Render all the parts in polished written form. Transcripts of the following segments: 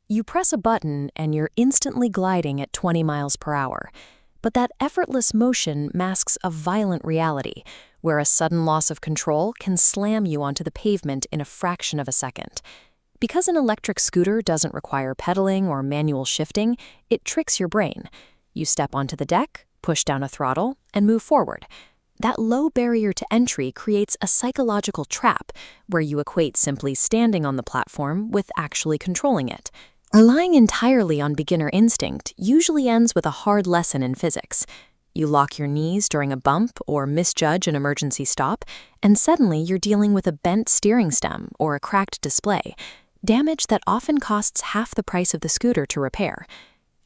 You press a button and you're instantly gliding at 20 miles per hour. But that effortless motion masks a violent reality, where a sudden loss of control can slam you onto the pavement in a fraction of a second. Because an electric scooter doesn't require pedaling or manual shifting, it tricks your brain. You step onto the deck, push down a throttle, and move forward. That low barrier to entry creates a psychological trap where you equate simply standing on the platform with actually controlling it. Relying entirely on beginner instinct usually ends with a hard lesson in physics. You lock your knees during a bump or misjudge an emergency stop, and suddenly you're dealing with a bent steering stem or a cracked display, damage that often costs half the price of the scooter to repair.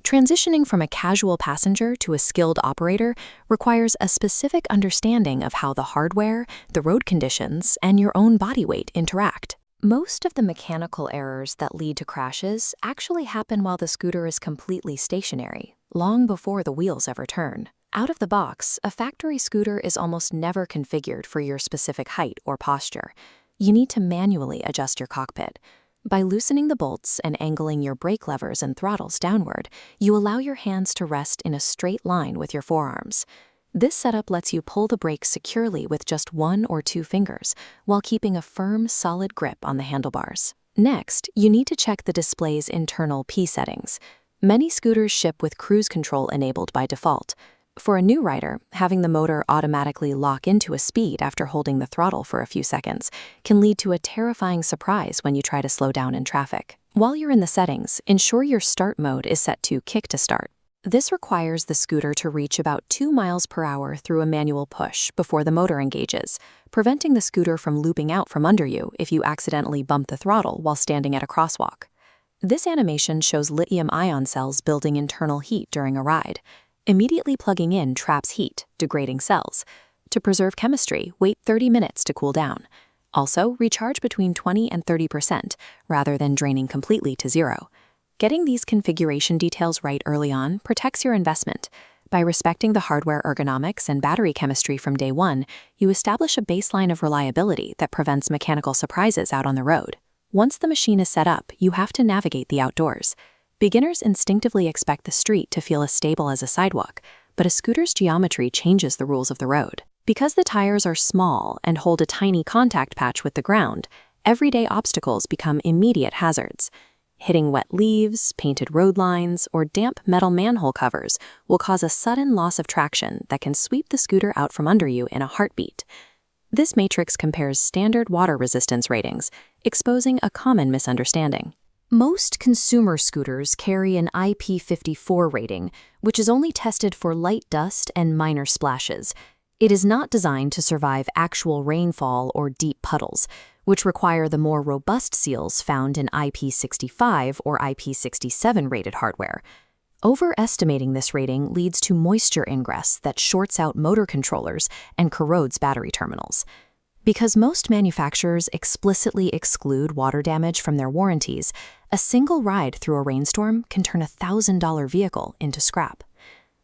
Transitioning from a casual passenger to a skilled operator requires a specific understanding of how the hardware, the road conditions, and your own body weight interact. Most of the mechanical errors that lead to crashes actually happen while the scooter is completely stationary, long before the wheels ever turn. Out of the box, a factory scooter is almost never configured for your specific height or posture. You need to manually adjust your cockpit. By loosening the bolts and angling your brake levers and throttles downward, you allow your hands to rest in a straight line with your forearms. This setup lets you pull the brakes securely with just 1 or 2 fingers, while keeping a firm, solid grip on the handlebars. Next, you need to check the display's internal P settings. Many scooters ship with cruise control enabled by default. For a new rider, having the motor automatically lock into a speed after holding the throttle for a few seconds can lead to a terrifying surprise when you try to slow down in traffic. While you're in the settings, ensure your start mode is set to kick to start. This requires the scooter to reach about 2 miles per hour through a manual push before the motor engages, preventing the scooter from looping out from under you if you accidentally bump the throttle while standing at a crosswalk. This animation shows lithium-ion cells building internal heat during a ride. Immediately plugging in traps heat, degrading cells. To preserve chemistry, wait 30 minutes to cool down. Also, recharge between 20 and 30%, rather than draining completely to zero. Getting these configuration details right early on protects your investment. By respecting the hardware ergonomics and battery chemistry from day one, you establish a baseline of reliability that prevents mechanical surprises out on the road. Once the machine is set up, you have to navigate the outdoors. Beginners instinctively expect the street to feel as stable as a sidewalk, but a scooter's geometry changes the rules of the road. Because the tires are small and hold a tiny contact patch with the ground, everyday obstacles become immediate hazards. Hitting wet leaves, painted road lines, or damp metal manhole covers will cause a sudden loss of traction that can sweep the scooter out from under you in a heartbeat. This matrix compares standard water resistance ratings, exposing a common misunderstanding. Most consumer scooters carry an IP54 rating, which is only tested for light dust and minor splashes. It is not designed to survive actual rainfall or deep puddles, which require the more robust seals found in IP65 or IP67 rated hardware. Overestimating this rating leads to moisture ingress that shorts out motor controllers and corrodes battery terminals. Because most manufacturers explicitly exclude water damage from their warranties, a single ride through a rainstorm can turn a $1,000 vehicle into scrap.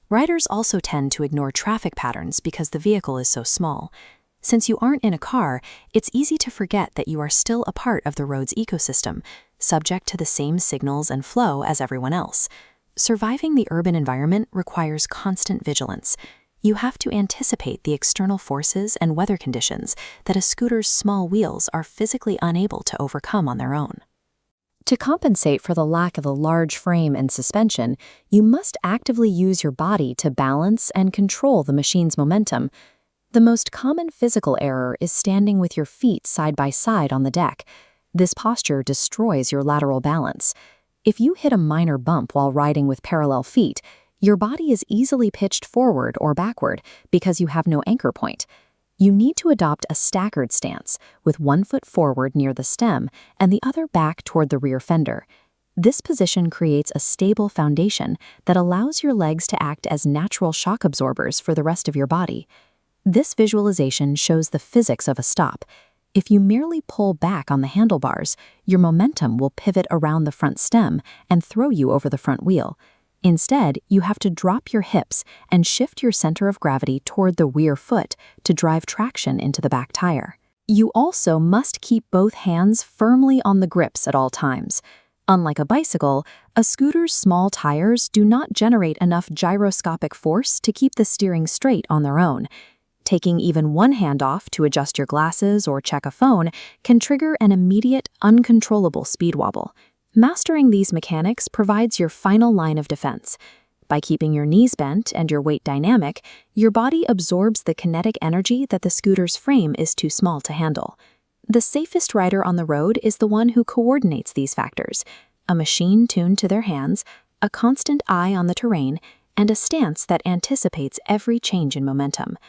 Riders also tend to ignore traffic patterns because the vehicle is so small. Since you aren't in a car, it's easy to forget that you are still a part of the road's ecosystem, subject to the same signals and flow as everyone else. Surviving the urban environment requires constant vigilance. You have to anticipate the external forces and weather conditions that a scooter's small wheels are physically unable to overcome on their own. To compensate for the lack of a large frame and suspension, you must actively use your body to balance and control the machine's momentum. The most common physical error is standing with your feet side by side on the deck. This posture destroys your lateral balance. If you hit a minor bump while riding with parallel feet, your body is easily pitched forward or backward because you have no anchor point. You need to adopt a staggered stance, with one foot forward near the stem and the other back toward the rear fender. This position creates a stable foundation that allows your legs to act as natural shock absorbers for the rest of your body. This visualization shows the physics of a stop. If you merely pull back on the handlebars, your momentum will pivot around the front stem and throw you over the front wheel. Instead, you have to drop your hips and shift your center of gravity toward the rear foot to drive traction into the back tire. You also must keep both hands firmly on the grips at all times. Unlike a bicycle, a scooter's small tires do not generate enough gyroscopic force to keep the steering straight on their own. Taking even one hand off to adjust your glasses or check a phone can trigger an immediate, uncontrollable speed wobble. Mastering these mechanics provides your final line of defense. By keeping your knees bent and your weight dynamic, your body absorbs the kinetic energy that the scooter's frame is too small to handle. The safest rider on the road is the one who coordinates these factors: a machine tuned to their hands, a constant eye on the terrain, and a stance that anticipates every change in momentum.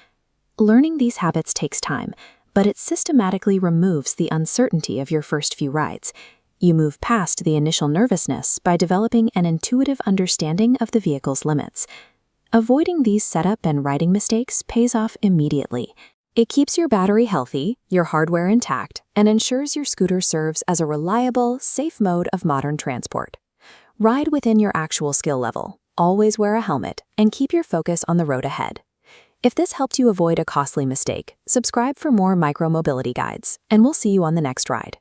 Learning these habits takes time, but it systematically removes the uncertainty of your first few rides. You move past the initial nervousness by developing an intuitive understanding of the vehicle's limits. Avoiding these setup and riding mistakes pays off immediately. It keeps your battery healthy, your hardware intact, and ensures your scooter serves as a reliable, safe mode of modern transport. Ride within your actual skill level, always wear a helmet, and keep your focus on the road ahead. If this helped you avoid a costly mistake, subscribe for more micro-mobility guides, and we'll see you on the next ride.